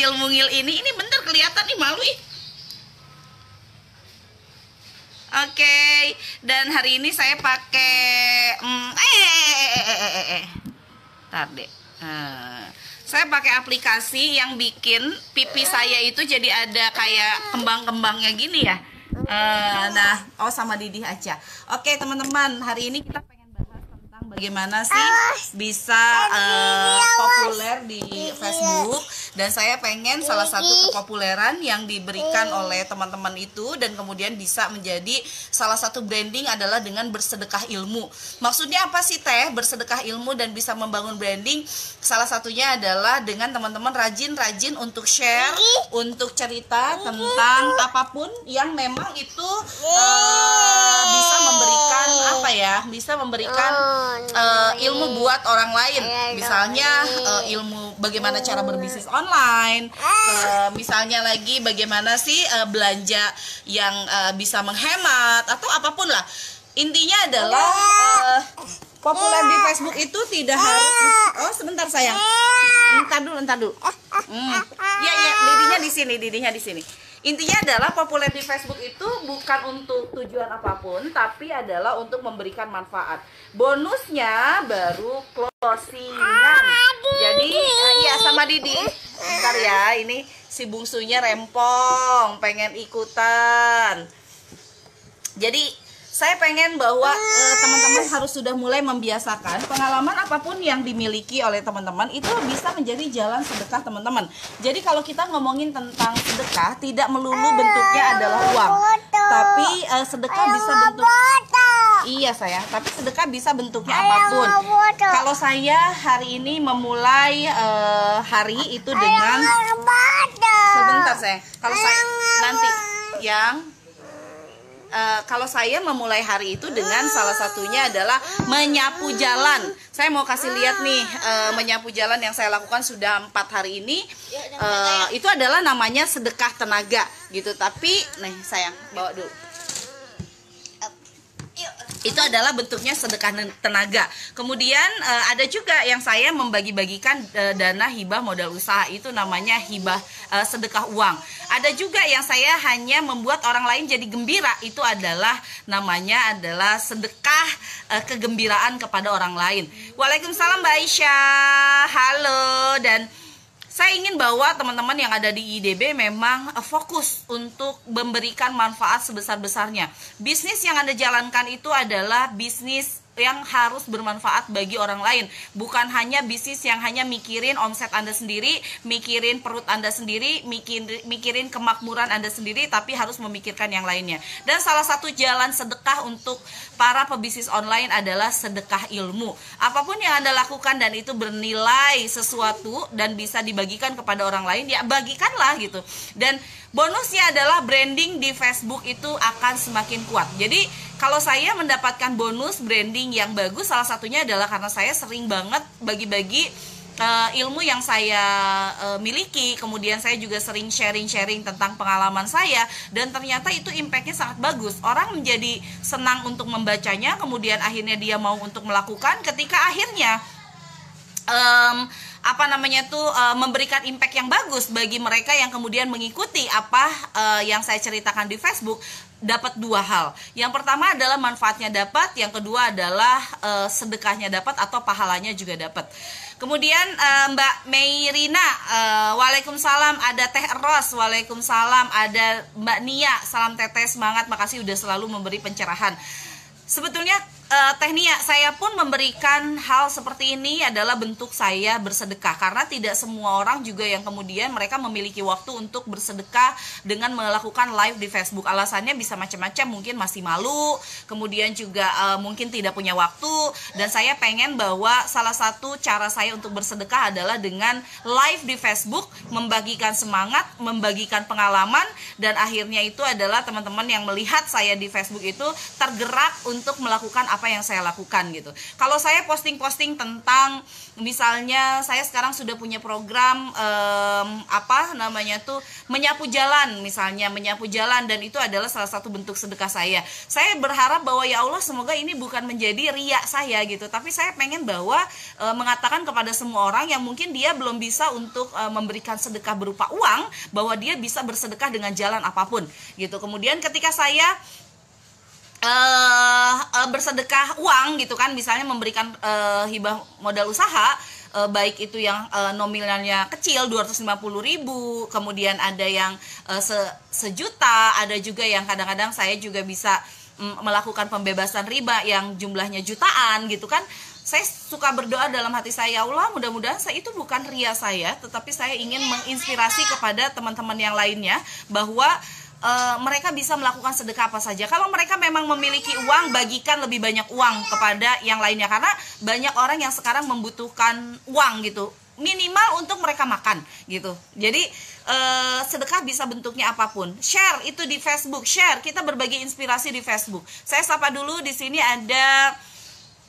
mungil-mungil ini bener kelihatan nih, malu ih. Oke, dan hari ini saya pakai Ntar deh. Saya pakai aplikasi yang bikin pipi saya itu jadi ada kayak kembang-kembangnya gini ya. Sama Didi aja. Oke, teman-teman, hari ini kita pengen bahas tentang bagaimana sih bisa populer di Facebook. Dan saya pengen salah satu kepopuleran yang diberikan oleh teman-teman itu dan kemudian bisa menjadi salah satu branding adalah dengan bersedekah ilmu. Maksudnya apa sih Teh bersedekah ilmu dan bisa membangun branding? Salah satunya adalah dengan teman-teman rajin-rajin untuk share, untuk cerita tentang apapun yang memang itu bisa memberikan bisa memberikan ilmu buat orang lain. Misalnya ilmu bagaimana cara berbisnis online, misalnya lagi bagaimana sih belanja yang bisa menghemat atau apapun lah. Intinya adalah populer di Facebook itu tidak harus. Sebentar sayang. Entar dulu. Didinya di sini. Intinya adalah populer di Facebook itu bukan untuk tujuan apapun, tapi adalah untuk memberikan manfaat. Bonusnya baru closingan. Jadi sama Didi. Bentar ya, ini si bungsunya rempong, pengen ikutan. Jadi saya pengen bahwa teman-teman harus sudah mulai membiasakan pengalaman apapun yang dimiliki oleh teman-teman itu bisa menjadi jalan sedekah teman-teman. Jadi kalau kita ngomongin tentang sedekah, tidak melulu bentuknya adalah uang, tapi sedekah bisa bentuk. Iya sayang, tapi sedekah bisa bentuknya apapun. Kalau saya hari ini memulai hari itu dengan sebentar sayang. Kalau saya nanti kalau saya memulai hari itu dengan salah satunya adalah menyapu jalan. Saya mau kasih lihat nih menyapu jalan yang saya lakukan sudah 4 hari ini. Itu adalah namanya sedekah tenaga gitu. Tapi nih sayang, bawa dulu. Itu adalah bentuknya sedekah tenaga. Kemudian ada juga yang saya membagi-bagikan dana hibah modal usaha, itu namanya hibah sedekah uang. Ada juga yang saya hanya membuat orang lain jadi gembira, itu adalah namanya adalah sedekah kegembiraan kepada orang lain. Waalaikumsalam Mbak Aisyah. Halo. Dan saya ingin bahwa teman-teman yang ada di IDB memang fokus untuk memberikan manfaat sebesar-besarnya. Bisnis yang Anda jalankan itu adalah bisnis yang harus bermanfaat bagi orang lain. Bukan hanya bisnis yang hanya mikirin omset Anda sendiri, mikirin perut Anda sendiri, mikirin kemakmuran Anda sendiri, tapi harus memikirkan yang lainnya. Dan salah satu jalan sedekah untuk para pebisnis online adalah sedekah ilmu. Apapun yang Anda lakukan dan itu bernilai sesuatu dan bisa dibagikan kepada orang lain, ya bagikanlah gitu. Dan bonusnya adalah branding di Facebook itu akan semakin kuat. Jadi kalau saya mendapatkan bonus branding yang bagus, salah satunya adalah karena saya sering banget bagi-bagi ilmu yang saya miliki. Kemudian saya juga sering sharing-sharing tentang pengalaman saya, dan ternyata itu impactnya sangat bagus. Orang menjadi senang untuk membacanya, kemudian akhirnya dia mau untuk melakukan. Ketika akhirnya memberikan impact yang bagus bagi mereka yang kemudian mengikuti apa yang saya ceritakan di Facebook, dapat 2 hal. Yang pertama adalah manfaatnya dapat, yang kedua adalah sedekahnya dapat atau pahalanya juga dapat. Kemudian Mbak Meirina, waalaikumsalam. Ada Teh Ros, waalaikumsalam. Ada Mbak Nia, salam teteh, semangat, makasih udah selalu memberi pencerahan. Sebetulnya Teh Nia, saya pun memberikan hal seperti ini adalah bentuk saya bersedekah, karena tidak semua orang juga yang kemudian mereka memiliki waktu untuk bersedekah dengan melakukan live di Facebook. Alasannya bisa macam-macam, mungkin masih malu, kemudian juga mungkin tidak punya waktu. Dan saya pengen bahwa salah satu cara saya untuk bersedekah adalah dengan live di Facebook, membagikan semangat, membagikan pengalaman, dan akhirnya itu adalah teman-teman yang melihat saya di Facebook itu tergerak untuk melakukan apa yang saya lakukan gitu. Kalau saya posting-posting tentang misalnya saya sekarang sudah punya program menyapu jalan, misalnya menyapu jalan, dan itu adalah salah satu bentuk sedekah saya. Saya berharap bahwa ya Allah semoga ini bukan menjadi riak saya gitu, tapi saya pengen bahwa mengatakan kepada semua orang yang mungkin dia belum bisa untuk memberikan sedekah berupa uang, bahwa dia bisa bersedekah dengan jalan apapun gitu. Kemudian ketika saya bersedekah uang gitu kan, misalnya memberikan hibah modal usaha, baik itu yang nominalnya kecil 250.000, kemudian ada yang sejuta, ada juga yang kadang-kadang saya juga bisa melakukan pembebasan riba yang jumlahnya jutaan gitu kan. Saya suka berdoa dalam hati saya, ya Allah mudah-mudahan saya itu bukan ria saya, tetapi saya ingin menginspirasi kepada teman-teman yang lainnya bahwa mereka bisa melakukan sedekah apa saja. Kalau mereka memang memiliki uang, bagikan lebih banyak uang kepada yang lainnya, karena banyak orang yang sekarang membutuhkan uang gitu, minimal untuk mereka makan gitu. Jadi sedekah bisa bentuknya apapun. Share itu di Facebook, share, kita berbagi inspirasi di Facebook. Saya sapa dulu, di sini ada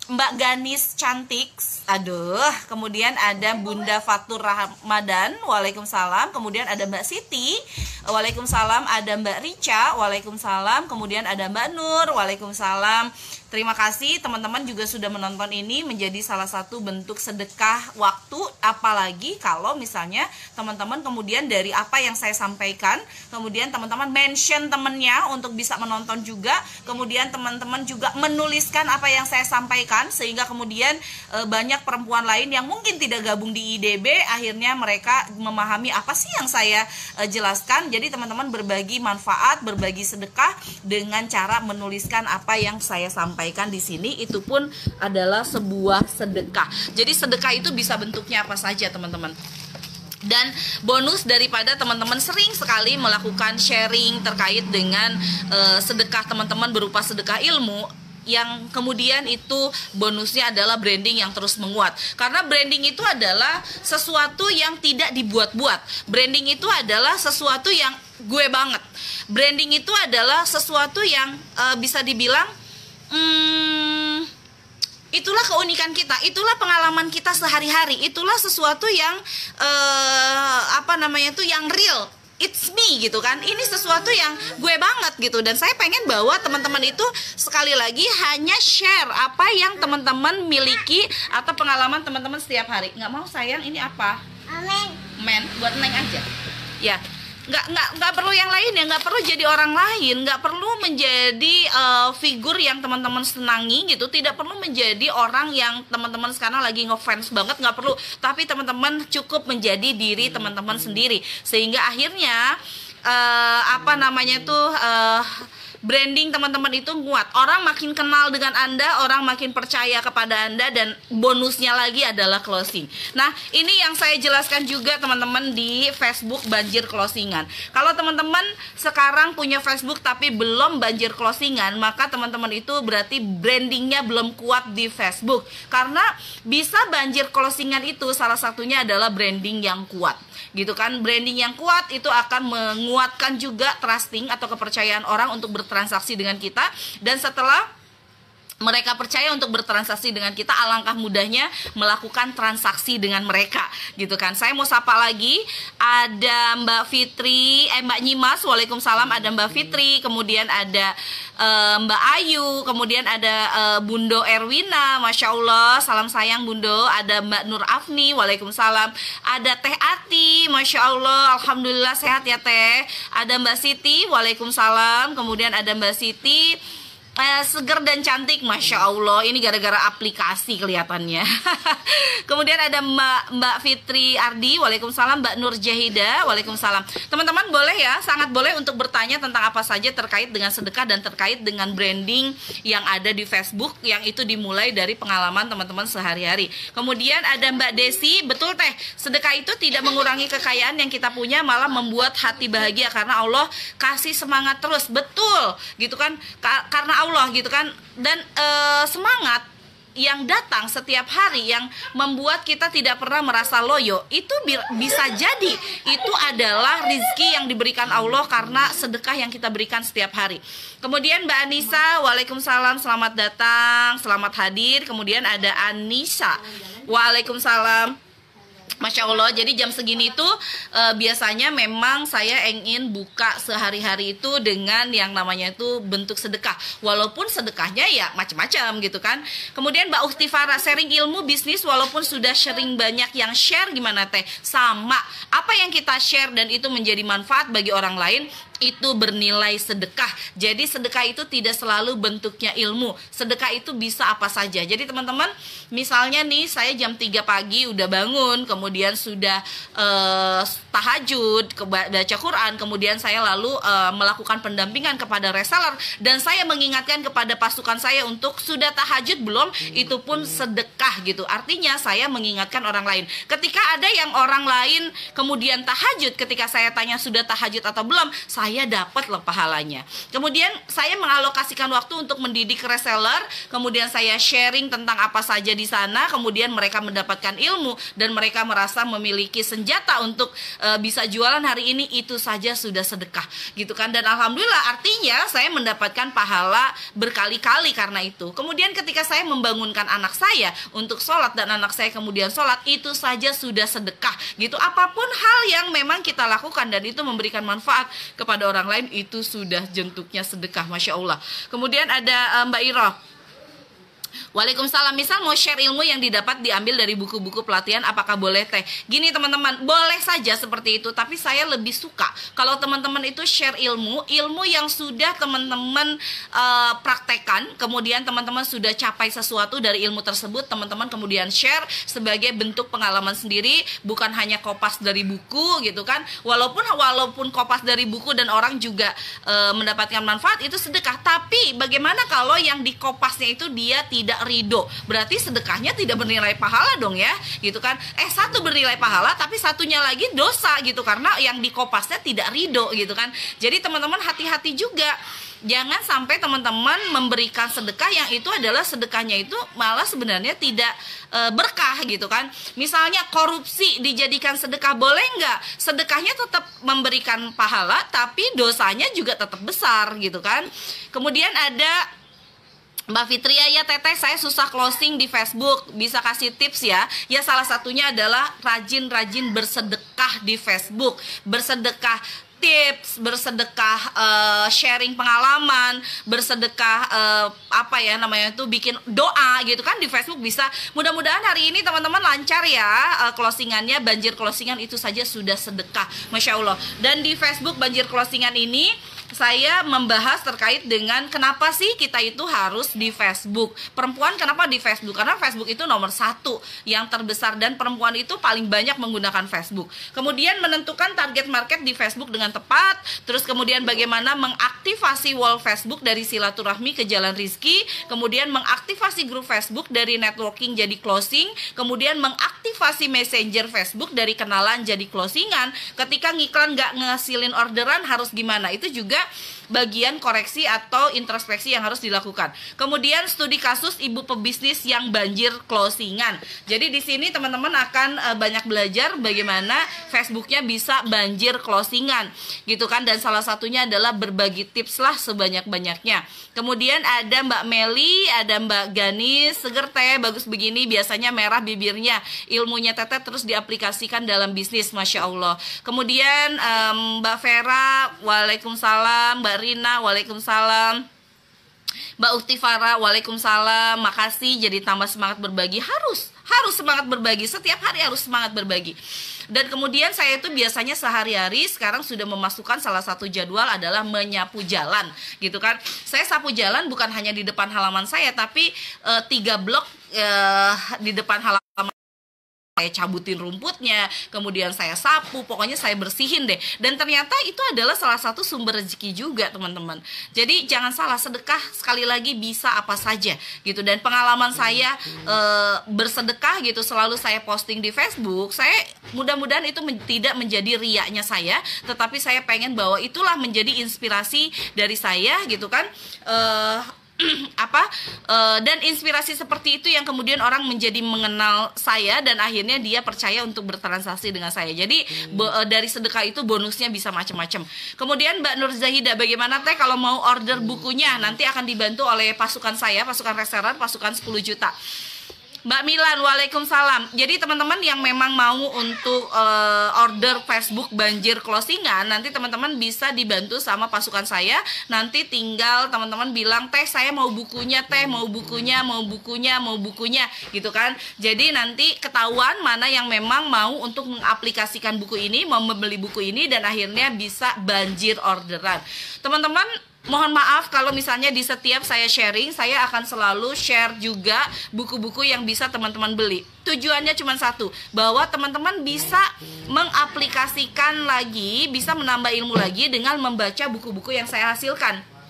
Mbak Ganis cantik, aduh, kemudian ada Bunda Fatur Ramadan, waalaikumsalam, kemudian ada Mbak Siti, waalaikumsalam, ada Mbak Rica, waalaikumsalam, kemudian ada Mbak Nur, waalaikumsalam. Terima kasih teman-teman juga sudah menonton ini, menjadi salah satu bentuk sedekah waktu, apalagi kalau misalnya teman-teman kemudian dari apa yang saya sampaikan, kemudian teman-teman mention temennya untuk bisa menonton juga, kemudian teman-teman juga menuliskan apa yang saya sampaikan, sehingga kemudian banyak perempuan lain yang mungkin tidak gabung di IDB, akhirnya mereka memahami apa sih yang saya jelaskan. Jadi teman-teman berbagi manfaat, berbagi sedekah dengan cara menuliskan apa yang saya sampaikan di sini, itu pun adalah sebuah sedekah. Jadi sedekah itu bisa bentuknya apa saja teman-teman. Dan bonus daripada teman-teman sering sekali melakukan sharing terkait dengan sedekah teman-teman berupa sedekah ilmu, yang kemudian itu bonusnya adalah branding yang terus menguat. Karena branding itu adalah sesuatu yang tidak dibuat-buat. Branding itu adalah sesuatu yang gue banget. Branding itu adalah sesuatu yang bisa dibilang itulah keunikan kita, itulah pengalaman kita sehari-hari, itulah sesuatu yang yang real, it's me gitu kan. Ini sesuatu yang gue banget gitu, dan saya pengen bahwa teman-teman itu sekali lagi hanya share apa yang teman-teman miliki atau pengalaman teman-teman setiap hari. Nggak mau sayang, ini apa? Men, buat Neng aja. Ya. Nggak perlu yang lain ya, nggak perlu jadi orang lain, nggak perlu menjadi figur yang teman-teman senangi gitu, tidak perlu menjadi orang yang teman-teman sekarang lagi ngefans banget, nggak perlu. Tapi teman-teman cukup menjadi diri teman-teman sendiri, sehingga akhirnya branding teman-teman itu kuat. Orang makin kenal dengan Anda, orang makin percaya kepada Anda, dan bonusnya lagi adalah closing. Nah, ini yang saya jelaskan juga teman-teman di Facebook banjir closingan. Kalau teman-teman sekarang punya Facebook tapi belum banjir closingan, maka teman-teman itu berarti brandingnya belum kuat di Facebook. Karena bisa banjir closingan itu salah satunya adalah branding yang kuat. Gitu kan, branding yang kuat itu akan menguatkan juga trusting atau kepercayaan orang untuk bertransaksi dengan kita, dan setelah mereka percaya untuk bertransaksi dengan kita, alangkah mudahnya melakukan transaksi dengan mereka gitu kan. Saya mau sapa lagi, ada Mbak Fitri, Mbak Nyimas, waalaikumsalam, ada Mbak Fitri, kemudian ada Mbak Ayu, kemudian ada Bundo Erwina, Masya Allah, salam sayang Bundo, ada Mbak Nur Afni, waalaikumsalam, ada Teh Ati, Masya Allah, alhamdulillah sehat ya Teh, ada Mbak Siti, waalaikumsalam, kemudian ada Mbak Siti, seger dan cantik, Masya Allah. Ini gara-gara aplikasi kelihatannya. Kemudian ada Mbak Fitri Ardi, waalaikumsalam. Mbak Nur Jahida, waalaikumsalam. Teman-teman boleh ya, sangat boleh untuk bertanya tentang apa saja terkait dengan sedekah dan terkait dengan branding yang ada di Facebook, yang itu dimulai dari pengalaman teman-teman sehari-hari. Kemudian ada Mbak Desi, betul Teh, sedekah itu tidak mengurangi kekayaan yang kita punya, malah membuat hati bahagia karena Allah kasih semangat terus. Betul gitu kan, karena Allah gitu kan. Dan semangat yang datang setiap hari yang membuat kita tidak pernah merasa loyo, itu bisa jadi itu adalah rizki yang diberikan Allah karena sedekah yang kita berikan setiap hari. Kemudian Mbak Anissa, waalaikumsalam, selamat datang, selamat hadir. Kemudian ada Anissa, waalaikumsalam. Masya Allah, jadi jam segini tuh biasanya memang saya ingin buka sehari-hari itu dengan yang namanya itu bentuk sedekah. Walaupun sedekahnya ya macam-macam gitu kan. Kemudian Mbak Ukti Farah, sharing ilmu bisnis walaupun sudah sering banyak yang share, gimana teh? Sama, apa yang kita share dan itu menjadi manfaat bagi orang lain, itu bernilai sedekah. Jadi sedekah itu tidak selalu bentuknya ilmu. Sedekah itu bisa apa saja. Jadi teman-teman, misalnya nih saya jam 3 pagi udah bangun, kemudian sudah tahajud, baca Quran, kemudian saya lalu melakukan pendampingan kepada reseller dan saya mengingatkan kepada pasukan saya untuk sudah tahajud belum, itu pun sedekah gitu. Artinya saya mengingatkan orang lain. Ketika ada yang orang lain kemudian tahajud, ketika saya tanya sudah tahajud atau belum, saya dapat loh pahalanya. Kemudian saya mengalokasikan waktu untuk mendidik reseller, kemudian saya sharing tentang apa saja di sana, kemudian mereka mendapatkan ilmu dan mereka merasa memiliki senjata untuk bisa jualan hari ini, itu saja sudah sedekah gitu kan. Dan alhamdulillah, artinya saya mendapatkan pahala berkali-kali karena itu. Kemudian ketika saya membangunkan anak saya untuk sholat dan anak saya kemudian sholat, itu saja sudah sedekah gitu. Apapun hal yang memang kita lakukan dan itu memberikan manfaat kepada orang lain, itu sudah bentuknya sedekah. Masya Allah. Kemudian ada Mbak Iro, waalaikumsalam, misal mau share ilmu yang didapat diambil dari buku-buku pelatihan, apakah boleh teh? Gini teman-teman, boleh saja seperti itu, tapi saya lebih suka kalau teman-teman itu share ilmu yang sudah teman-teman praktekkan, kemudian teman-teman sudah capai sesuatu dari ilmu tersebut, teman-teman kemudian share sebagai bentuk pengalaman sendiri, bukan hanya kopas dari buku gitu kan. Walaupun kopas dari buku dan orang juga mendapatkan manfaat, itu sedekah. Tapi bagaimana kalau yang dikopasnya itu dia tidak ridho, berarti sedekahnya tidak bernilai pahala dong ya, gitu kan. Satu bernilai pahala, tapi satunya lagi dosa gitu, karena yang dikopasnya tidak ridho gitu kan. Jadi teman-teman hati-hati juga, jangan sampai teman-teman memberikan sedekah yang itu adalah sedekahnya itu malah sebenarnya tidak berkah gitu kan. Misalnya korupsi dijadikan sedekah, boleh nggak? Sedekahnya tetap memberikan pahala, tapi dosanya juga tetap besar gitu kan. Kemudian ada Mbak Fitria, ya Teteh, saya susah closing di Facebook, bisa kasih tips ya? Ya salah satunya adalah rajin-rajin bersedekah di Facebook, bersedekah tips, bersedekah sharing pengalaman, bersedekah apa ya namanya itu, bikin doa gitu kan di Facebook bisa. Mudah-mudahan hari ini teman-teman lancar ya closingannya, banjir closingan itu saja sudah sedekah, Masya Allah. Dan di Facebook banjir closingan ini saya membahas terkait dengan kenapa sih kita itu harus di Facebook. Perempuan kenapa di Facebook? Karena Facebook itu nomor 1 yang terbesar dan perempuan itu paling banyak menggunakan Facebook. Kemudian menentukan target market di Facebook dengan tepat. Terus kemudian bagaimana mengaktifasi wall Facebook dari silaturahmi ke jalan rizki. Kemudian mengaktifasi grup Facebook dari networking jadi closing. Kemudian mengaktifasi messenger Facebook dari kenalan jadi closingan. Ketika ngiklan nggak ngehasilin orderan harus gimana? Itu juga bagian koreksi atau introspeksi yang harus dilakukan. Kemudian studi kasus ibu pebisnis yang banjir closingan. Jadi di sini teman-teman akan banyak belajar bagaimana Facebooknya bisa banjir closingan gitu kan. Dan salah satunya adalah berbagi tips lah sebanyak-banyaknya. Kemudian ada Mbak Meli, ada Mbak Ganis, seger teh, bagus begini, biasanya merah bibirnya. Ilmunya Teteh terus diaplikasikan dalam bisnis, Masya Allah. Kemudian Mbak Vera, waalaikumsalam. Mbak Rina, waalaikumsalam. Mbak Ukti Farah, waalaikumsalam. Makasih, jadi tambah semangat berbagi. Harus semangat berbagi, setiap hari harus semangat berbagi. Dan kemudian saya itu biasanya sehari-hari sekarang sudah memasukkan salah satu jadwal adalah menyapu jalan gitu kan. Saya sapu jalan bukan hanya di depan halaman saya, tapi 3 blok di depan halaman saya cabutin rumputnya, kemudian saya sapu, pokoknya saya bersihin deh. Dan ternyata itu adalah salah satu sumber rezeki juga teman-teman. Jadi jangan salah, sedekah sekali lagi bisa apa saja gitu. Dan pengalaman saya bersedekah gitu selalu saya posting di Facebook. Saya mudah-mudahan itu tidak menjadi riaknya saya, tetapi saya pengen bahwa itulah menjadi inspirasi dari saya gitu kan. dan inspirasi seperti itu yang kemudian orang menjadi mengenal saya dan akhirnya dia percaya untuk bertransaksi dengan saya. Jadi dari sedekah itu bonusnya bisa macam-macam. Kemudian Mbak Nur Zahida, bagaimana teh kalau mau order bukunya? Nanti akan dibantu oleh pasukan saya, pasukan reseller, pasukan 10 juta. Mbak Milan, waalaikumsalam. Jadi teman-teman yang memang mau untuk order Facebook Banjir Closingan, nanti teman-teman bisa dibantu sama pasukan saya. Nanti tinggal teman-teman bilang, teh saya mau bukunya, teh mau bukunya, mau bukunya, mau bukunya, gitu kan. Jadi nanti ketahuan mana yang memang mau untuk mengaplikasikan buku ini, mau membeli buku ini, dan akhirnya bisa banjir orderan. Teman-teman, mohon maaf kalau misalnya di setiap saya sharing, saya akan selalu share juga buku-buku yang bisa teman-teman beli. Tujuannya cuma satu, bahwa teman-teman bisa mengaplikasikan lagi, bisa menambah ilmu lagi dengan membaca buku-buku yang saya hasilkan.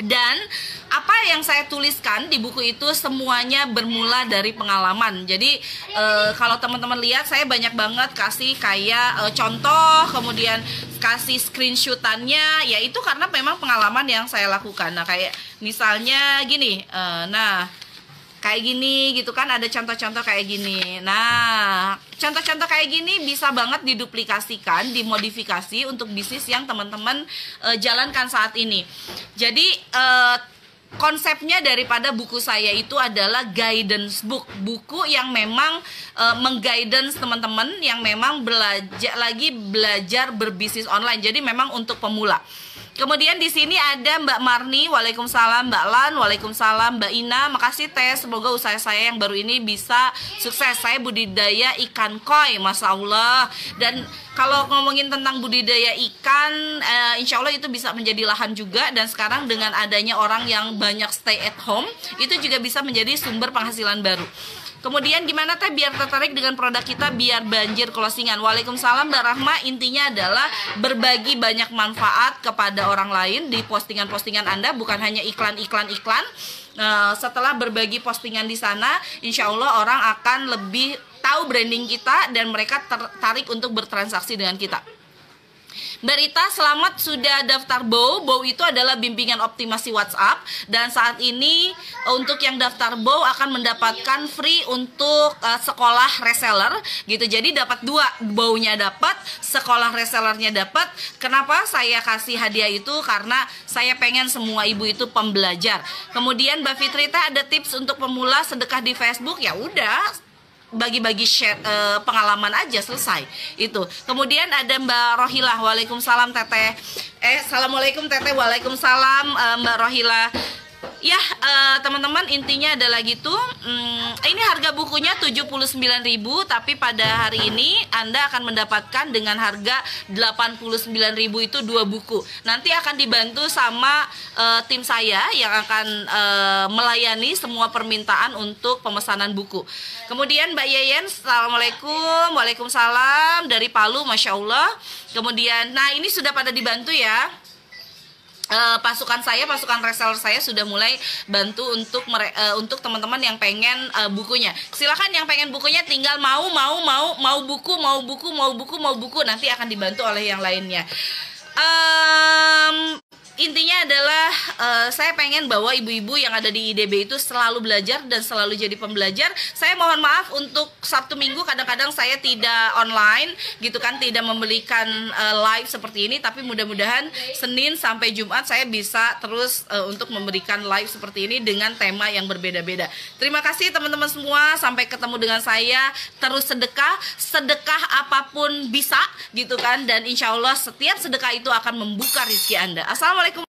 Dan apa yang saya tuliskan di buku itu semuanya bermula dari pengalaman. Jadi kalau teman-teman lihat, saya banyak banget kasih kayak contoh, kemudian kasih screenshotannya, ya itu karena memang pengalaman yang saya lakukan. Nah kayak misalnya gini, kayak gini gitu kan, ada contoh-contoh kayak gini. Nah, contoh-contoh kayak gini bisa banget diduplikasikan, dimodifikasi untuk bisnis yang teman-teman jalankan saat ini. Jadi konsepnya daripada buku saya itu adalah guidance book, buku yang memang mengguidance teman-teman yang memang belajar berbisnis online. Jadi memang untuk pemula. Kemudian di sini ada Mbak Marni, waalaikumsalam. Mbak Lan, waalaikumsalam. Mbak Ina, makasih teh. Semoga usaha saya yang baru ini bisa sukses. Saya budidaya ikan koi, masya Allah. Dan kalau ngomongin tentang budidaya ikan, insya Allah itu bisa menjadi lahan juga. Dan sekarang dengan adanya orang yang banyak stay at home, itu juga bisa menjadi sumber penghasilan baru. Kemudian gimana teh biar tertarik dengan produk kita biar banjir closingan? Waalaikumsalam Mbak Rahma. Intinya adalah berbagi banyak manfaat kepada orang lain di postingan-postingan Anda, bukan hanya iklan-iklan. Setelah berbagi postingan di sana, insya Allah orang akan lebih tahu branding kita dan mereka tertarik untuk bertransaksi dengan kita. Mbak Rita, selamat sudah daftar BOW. BOW itu adalah bimbingan optimasi WhatsApp. Dan saat ini untuk yang daftar BOW akan mendapatkan free untuk sekolah reseller gitu. Jadi dapat dua, BOW-nya dapat, sekolah resellernya dapat. Kenapa saya kasih hadiah itu? Karena saya pengen semua ibu itu pembelajar. Kemudian Mbak Fitrita, ada tips untuk pemula sedekah di Facebook? Ya udah, bagi-bagi share pengalaman aja, selesai itu. Kemudian ada Mbak Rohilah, waalaikumsalam Teteh. Assalamualaikum Teteh, waalaikumsalam Mbak Rohilah. Ya teman-teman, intinya adalah gitu. Ini harga bukunya 79.000, tapi pada hari ini Anda akan mendapatkan dengan harga 89.000 itu 2 buku. Nanti akan dibantu sama tim saya yang akan melayani semua permintaan untuk pemesanan buku. Kemudian Mbak Yeyen, assalamualaikum, waalaikumsalam dari Palu, masya Allah. Kemudian, nah ini sudah pada dibantu ya. Pasukan saya, pasukan reseller saya sudah mulai bantu untuk teman-teman yang pengen bukunya. Silakan yang pengen bukunya tinggal mau buku, nanti akan dibantu oleh yang lainnya. Intinya adalah saya pengen bahwa ibu-ibu yang ada di IDB itu selalu belajar dan selalu jadi pembelajar. Saya mohon maaf untuk Sabtu Minggu kadang-kadang saya tidak online gitu kan, tidak memberikan live seperti ini, tapi mudah-mudahan Senin sampai Jumat saya bisa terus untuk memberikan live seperti ini dengan tema yang berbeda-beda. Terima kasih teman-teman semua, sampai ketemu dengan saya. Terus sedekah apapun bisa gitu kan, dan insya Allah setiap sedekah itu akan membuka rezeki Anda. Assalamualaikum